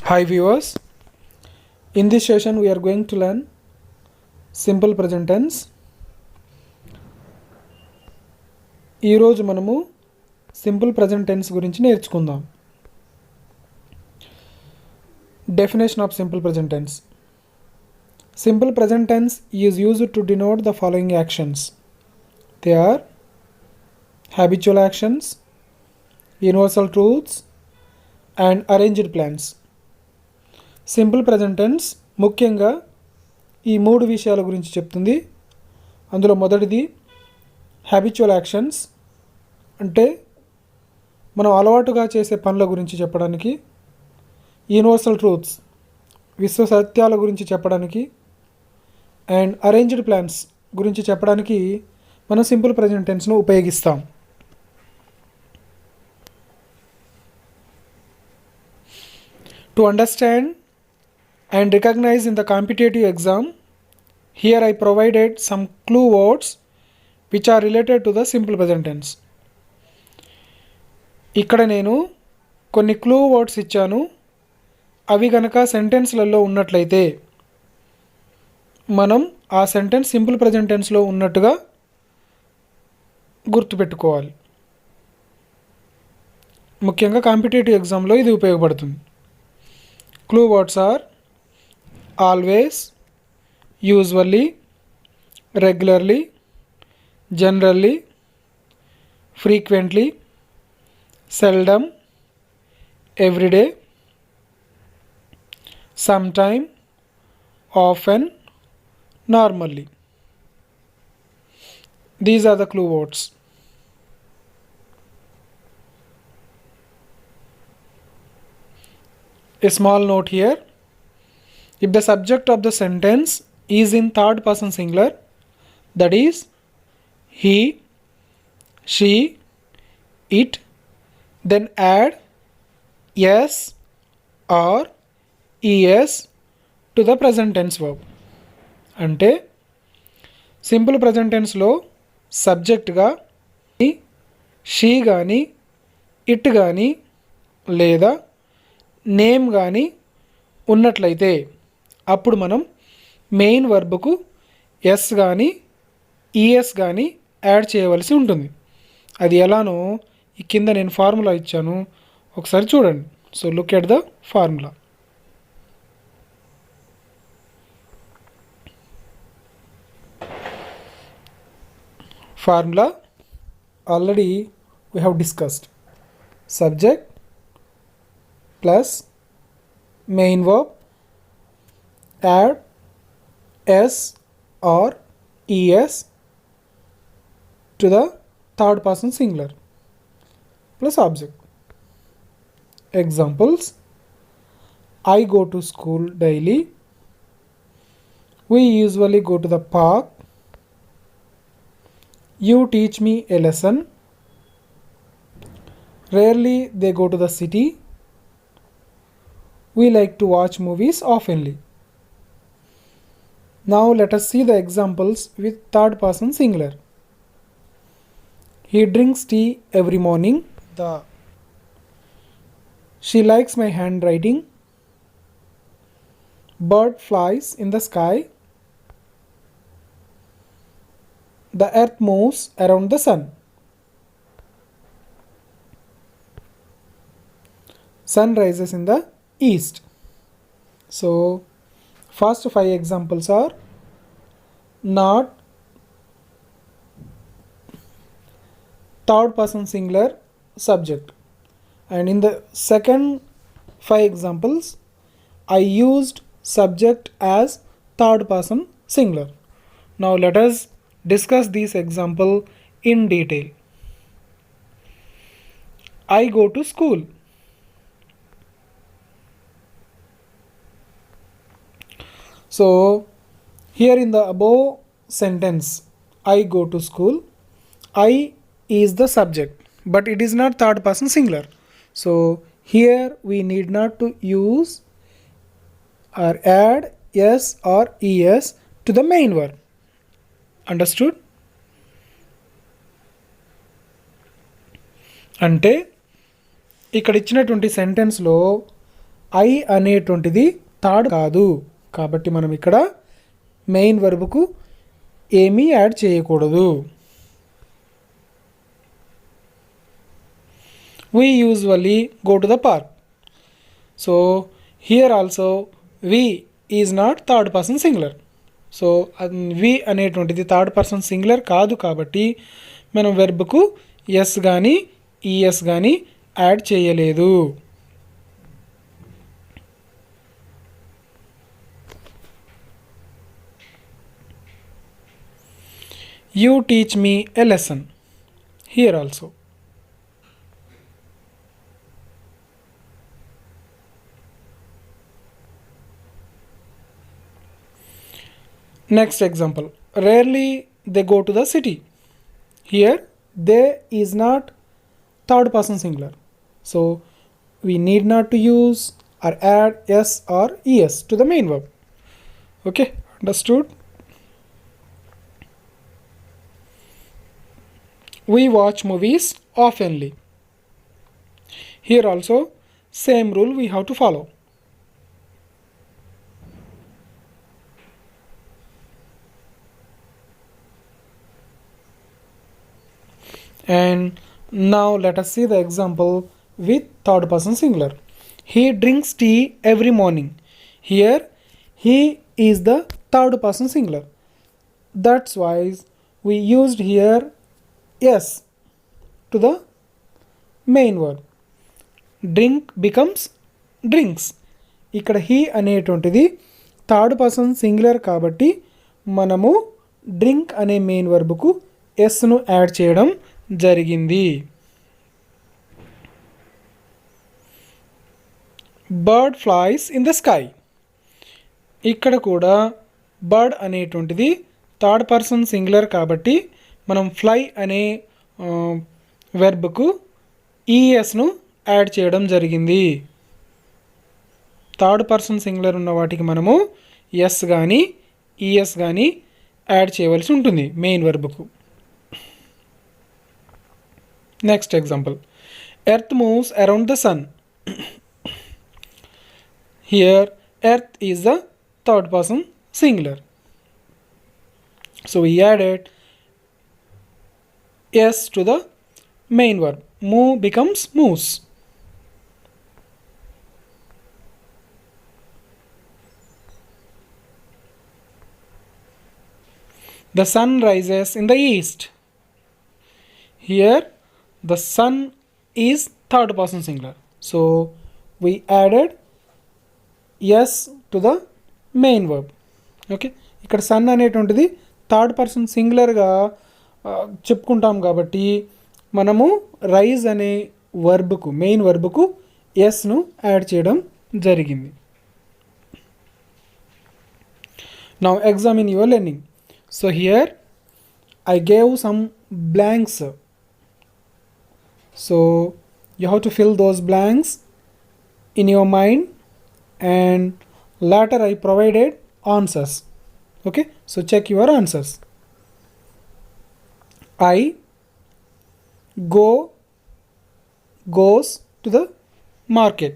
Hi viewers, in this session we are going to learn simple present tense. ఈ రోజు మనము simple present tense గురించి నేర్చుకుందాం. Definition of simple present tense. Simple present tense is used to denote the following actions. They are habitual actions, universal truths and arranged plans. Simple present tense ముఖ్యంగా ఈ మూడు విషయాల గురించి చెప్తుంది. అందులో మొదటిది హ్యాబిచువల్ యాక్షన్స్, అంటే మనం అలవాటుగా చేసే పనుల గురించి చెప్పడానికి. యూనివర్సల్ ట్రూత్స్, విశ్వ సత్యాల గురించి చెప్పడానికి. అండ్ అరేంజ్డ్ ప్లాన్స్ గురించి చెప్పడానికి మనం సింపుల్ ప్రజెంట్ టెన్స్ను ఉపయోగిస్తాం. To understand and recognize in the competitive exam, here I provided some clue words which are related to the simple present tense. ఇక్కడ నేను కొన్ని క్లూ వర్డ్స్ ఇచ్చాను. అవి కనుక సెంటెన్స్లలో ఉన్నట్లయితే మనం ఆ సెంటెన్స్ సింపుల్ ప్రజెంట్ టెన్స్లో ఉన్నట్టుగా గుర్తుపెట్టుకోవాలి. ముఖ్యంగా కాంపిటేటివ్ ఎగ్జామ్లో ఇది ఉపయోగపడుతుంది. Clue words are always, usually, regularly, generally, frequently, seldom, everyday, sometime, often, normally. These are the clue words. A small note here. If the subject of the sentence is in third person singular, that is he, she, it, then add yes or es to the present tense verb. అంటే simple present టెన్స్లో సబ్జెక్ట్గా she కానీ it కానీ లేదా name కానీ ఉన్నట్లయితే అప్పుడు మనం main వర్బ్కు yes కానీ es కానీ యాడ్ చేయవలసి ఉంటుంది. అది ఎలానో ఈ కింద నేను ఫార్ములా ఇచ్చాను, ఒకసారి చూడండి. So look at the formula. Formula already we have discussed. Subject plus main verb, add s or es to the third person singular plus object. Examples: I go to school daily, we usually go to the park, you teach me a lesson, rarely they go to the city, we like to watch movies oftenly. Now let us see the examples with third person singular. He drinks tea every morning. She likes my handwriting. Bird flies in the sky. The earth moves around the sun. Sun rises in the east. So first 5 examples are not third person singular subject, and in the second 5 examples I used subject as third person singular. Now let us discuss this example in detail. I go to school. So here in the above sentence, I go to school, I is the subject, but it is not third person singular. So here we need not to use or add s or es to the main verb. Understood? అంటే ఇక్కడ ఇచ్చినటువంటి సెంటెన్స్లో I అనేటువంటిది third కాదు, కాబట్టి మనం ఇక్కడ main వర్బ్కు ఏమీ add చేయకూడదు. We usually go to the park. So here also we is not third person singular. So we అనేటువంటిది థర్డ్ పర్సన్ సింగులర్ కాదు, కాబట్టి మనం వెర్బ్కు ఎస్ కానీ ఈఎస్ కానీ యాడ్ చేయలేదు. You teach me a lesson. Here also next example, rarely they go to the city. Here they is not third person singular, so we need not to use or add s or es to the main verb. Okay, understood? We watch movies oftenly. Here also same rule we have to follow. And now let us see the example with third person singular. He drinks tea every morning. Here he is the third person singular. That's why we used here yes to the main verb. Drink becomes drinks. ఇక్కడ he అనేటువంటిది third person singular కాబట్టి మనము drink అనే main వర్బ్కు ఎస్ను add చేయడం జరిగింది. Bird flies in the sky. ఇక్కడ కూడా bird అనేటువంటిది థర్డ్ పర్సన్ సింగులర్ కాబట్టి మనం ఫ్లై అనే వెర్బ్కు ఈఎస్ను యాడ్ చేయడం జరిగింది. థర్డ్ పర్సన్ సింగులర్ ఉన్న వాటికి మనము ఎస్ కానీ ఈఎస్ కానీ యాడ్ చేయవలసి ఉంటుంది main వెర్బ్కు. Next example, earth moves around the sun. Here earth is the third person singular, so we added s to the main verb. Move becomes moves. The sun rises in the east. Here the sun is third person singular, so we added yes to the main verb. Okay, ఇక్కడ sun అనేటువంటిది third person సింగులర్గా చెప్పుకుంటాం కాబట్టి మనము rise అనే వర్బ్కు main వర్బ్కు ఎస్ను add చేయడం జరిగింది. Now examine your learning. So here I gave some blanks. So you have to fill those blanks in your mind, and later I provided answers. Okay, so check your answers. I goes to the market.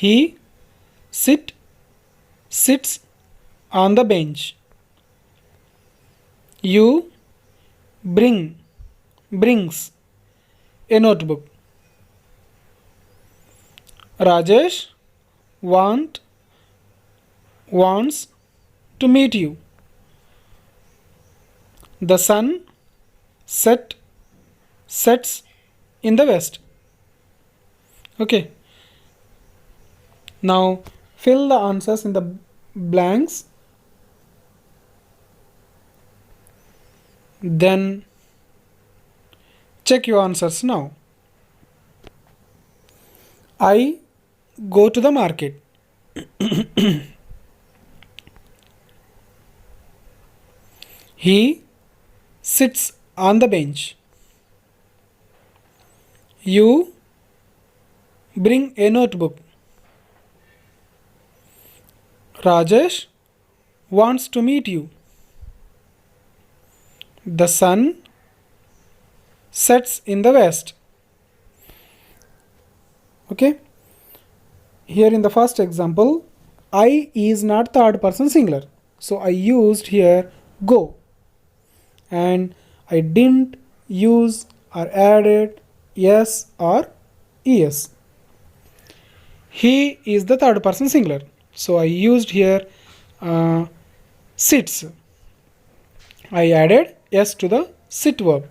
He sits on the bench. You brings a notebook. Rajesh wants to meet you. The sun sets in the west. Okay, now fill the answers in the blanks, then check your answers. Now I go to the market. He sits on the bench. You bring a notebook. Rajesh wants to meet you. The sun sets in the west. Okay, Here in the first example, I is not third person singular. So I used here go, and I didn't use or added yes or es. He is the third person singular. So I used here sits. I added yes to the sit verb.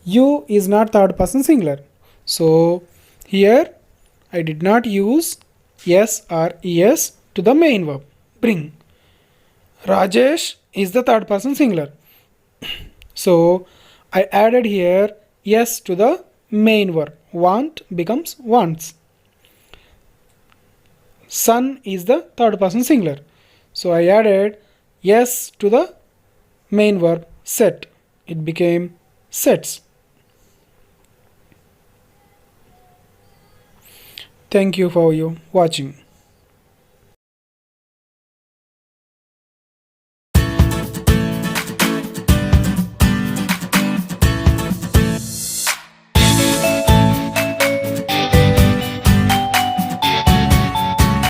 You is not third person singular. So here I did not use yes or es to the main verb bring. Rajesh is the third person singular. So I added here yes to the main verb. Want becomes wants. Son is the third person singular. So I added yes to the main verb set. It became sets. Thank you for your watching.